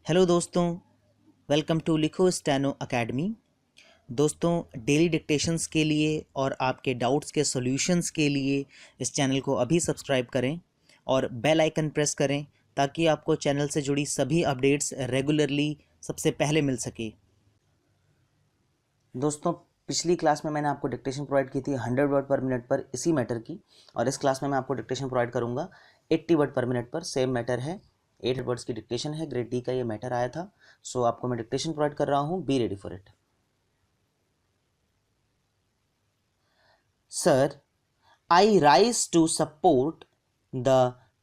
Hello दोस्तों, welcome to लिखो steno academy. दोस्तों, डेली डिक्टेशंस के लिए और आपके डाउट्स के सॉल्यूशंस के लिए इस चैनल को अभी सब्सक्राइब करें और बेल आइकन प्रेस करें ताकि आपको चैनल से जुड़ी सभी अपडेट्स रेगुलरली सबसे पहले मिल सके। दोस्तों, पिछली क्लास में मैंने आपको डिक्टेशन प्रोवाइड की थी 100 वर्ड पर मिनट पर इसी मैटर की, और इस क्लास में मैं आपको डिक्टेशन प्रोवाइड करूंगा 80 वर्ड पर मिनट पर। सेम मैटर है, 8 वर्ड्स की डिक्टेशन है, ग्रेड डी का ये मैटर आया था। सो आपको मैं डिक्टेशन प्रोवाइड कर रहा हूं, be ready for it. Sir, I rise to support the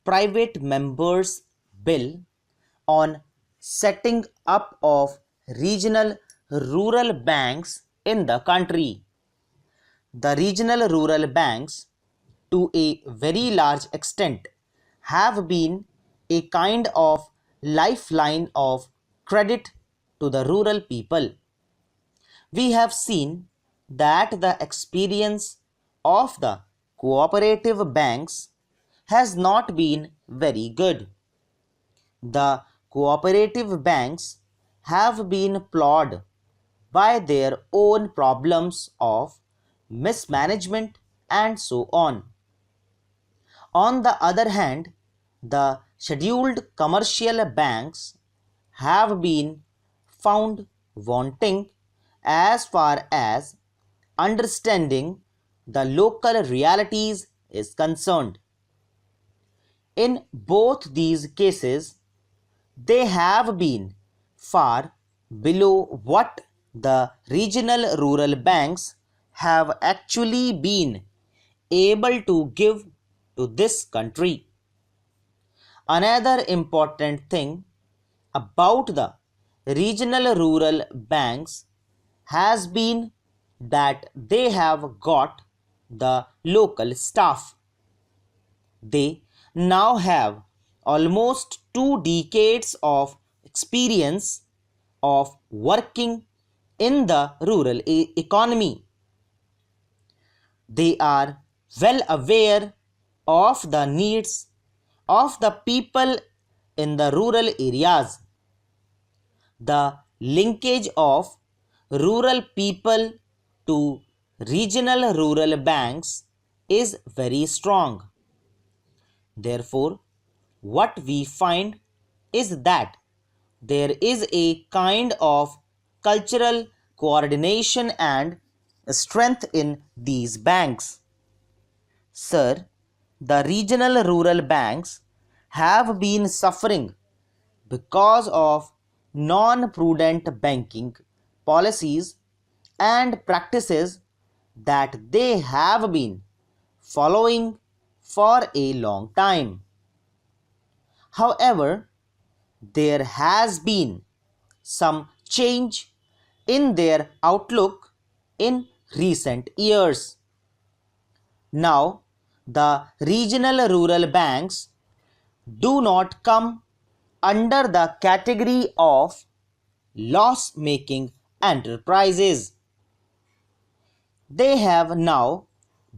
private members' bill on setting up of regional rural banks in the country. The regional rural banks, to a very large extent, have been a kind of lifeline of credit to the rural people. We have seen that the experience of the cooperative banks has not been very good. The cooperative banks have been plagued by their own problems of mismanagement and so on. On the other hand, the scheduled commercial banks have been found wanting as far as understanding the local realities is concerned. In both these cases, they have been far below what the regional rural banks have actually been able to give to this country. Another important thing about the regional rural banks has been that they have got the local staff. They now have almost 2 decades of experience of working in the rural economy. They are well aware of the needs of the people in the rural areas. The linkage of rural people to regional rural banks is very strong. Therefore, what we find is that there is a kind of cultural coordination and strength in these banks. Sir, the regional rural banks have been suffering because of non-prudent banking policies and practices that they have been following for a long time. However, there has been some change in their outlook in recent years. Now, the regional rural banks do not come under the category of loss-making enterprises. They have now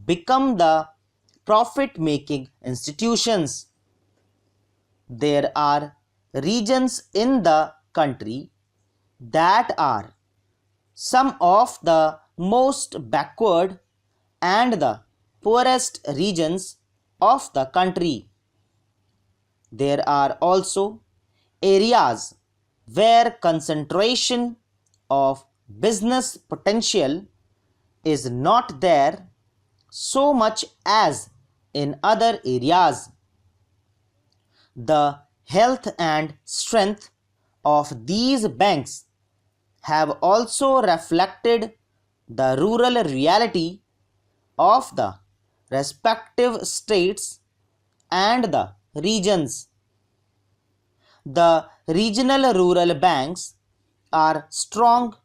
become the profit-making institutions. There are regions in the country that are some of the most backward and the poorest regions of the country. There are also areas where concentration of business potential is not there so much as in other areas. The health and strength of these banks have also reflected the rural reality of the respective states and the regions. The regional rural banks are strong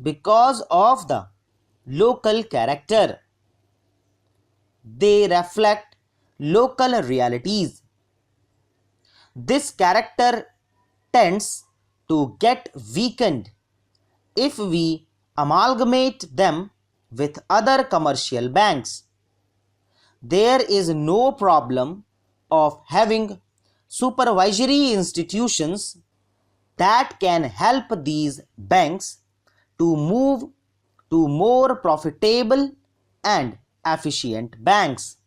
because of the local character. They reflect local realities. This character tends to get weakened if we amalgamate them with other commercial banks. There is no problem of having supervisory institutions that can help these banks to move to more profitable and efficient banks.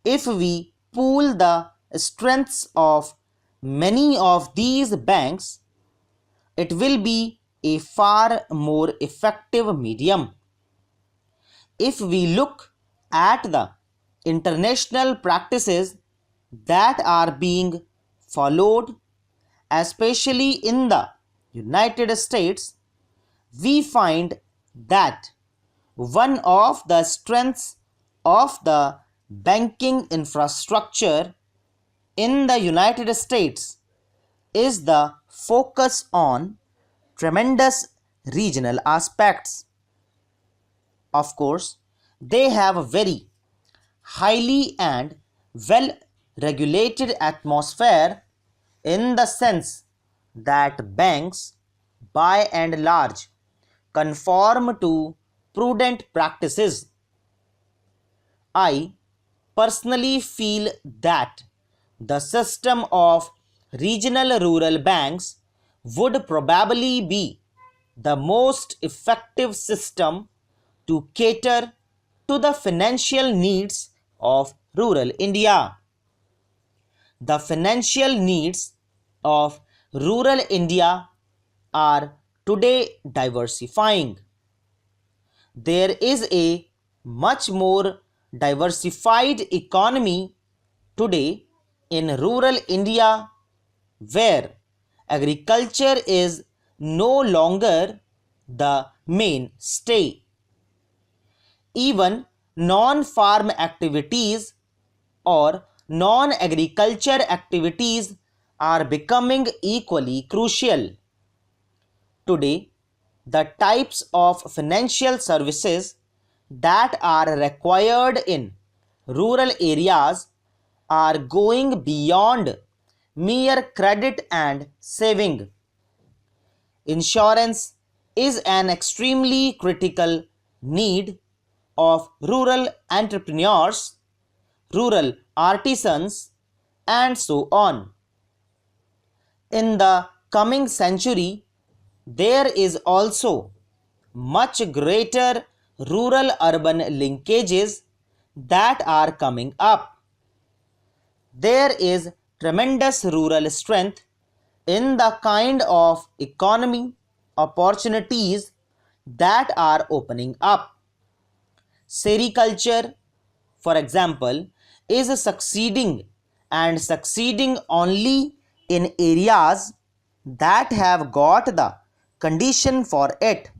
If we pool the strengths of many of these banks, it will be a far more effective medium. If we look at the international practices that are being followed, especially in the United States, we find that one of the strengths of the banking infrastructure in the United States is the focus on tremendous regional aspects. Of course, they have a very highly and well regulated atmosphere in the sense that banks, by and large, conform to prudent practices. I personally feel that the system of regional rural banks would probably be the most effective system to cater to the financial needs of rural India. The financial needs of rural India are today diversifying. There is a much more diversified economy today in rural India where agriculture is no longer the mainstay. Even non-farm activities or non-agriculture activities are becoming equally crucial. Today, the types of financial services that are required in rural areas are going beyond mere credit and saving. Insurance is an extremely critical need of rural entrepreneurs, rural artisans, and so on. In the coming century, there is also much greater rural urban linkages that are coming up. There is tremendous rural strength in the kind of economy opportunities that are opening up. Sericulture, for example, is succeeding and succeeding only in areas that have got the condition for it.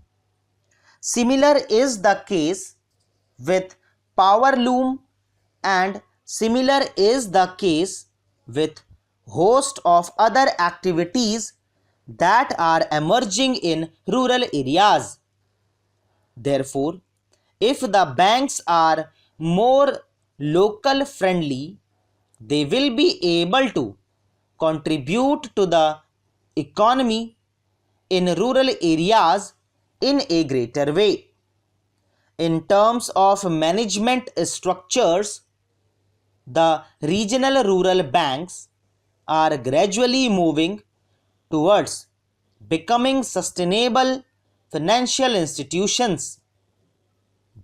Similar is the case with power loom and similar is the case with host of other activities that are emerging in rural areas. Therefore, if the banks are more local friendly, they will be able to contribute to the economy in rural areas in a greater way. In terms of management structures, the regional rural banks are gradually moving towards becoming sustainable financial institutions.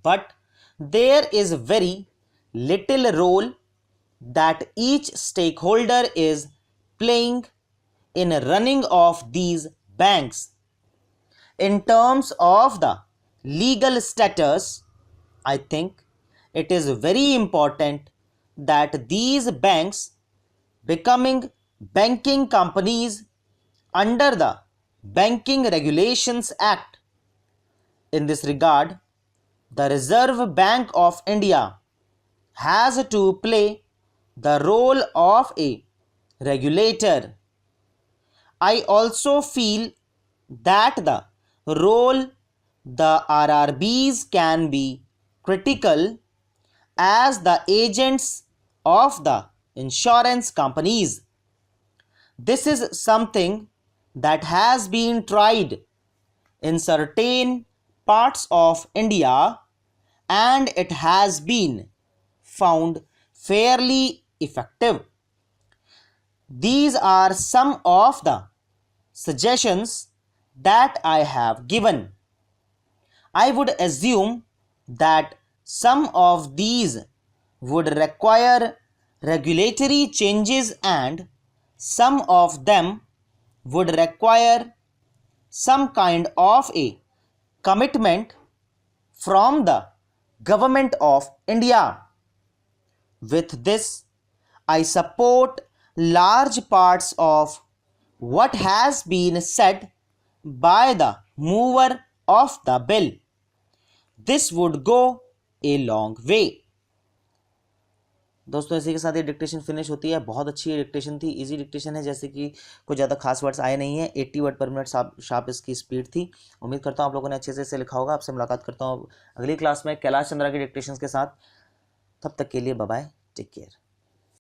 But there is very little role that each stakeholder is playing in running of these banks. In terms of the legal status, I think it is very important that these banks becoming banking companies under the Banking Regulations Act. In this regard, the Reserve Bank of India has to play the role of a regulator. I also feel that the role the RRBs can be critical as the agents of the insurance companies. This is something that has been tried in certain parts of India and it has been found fairly effective. These are some of the suggestions that I have given. I would assume that some of these would require regulatory changes and some of them would require some kind of a commitment from the government of India. With this, I support large parts of what has been said by the mover of the bill. This would go a long way. दोस्तों इसी के साथ ये dictation finish होती है। बहुत अच्छी dictation थी, इजी डिक्टेशन है, जैसे कि कोई ज़्यादा खास वर्ड्स आए नहीं है। 80 वर्ड पर मिनट शार्प इसकी स्पीड थी। उम्मीद करता हूँ आप लोगों ने अच्छे से इसे लिखा होगा। आपसे मुलाकात करता हूँ अगली क्लास में कैलाश चंद्रा की डिक्टेशन के साथ। तब तक के लिए बाय बाय, टेक केयर।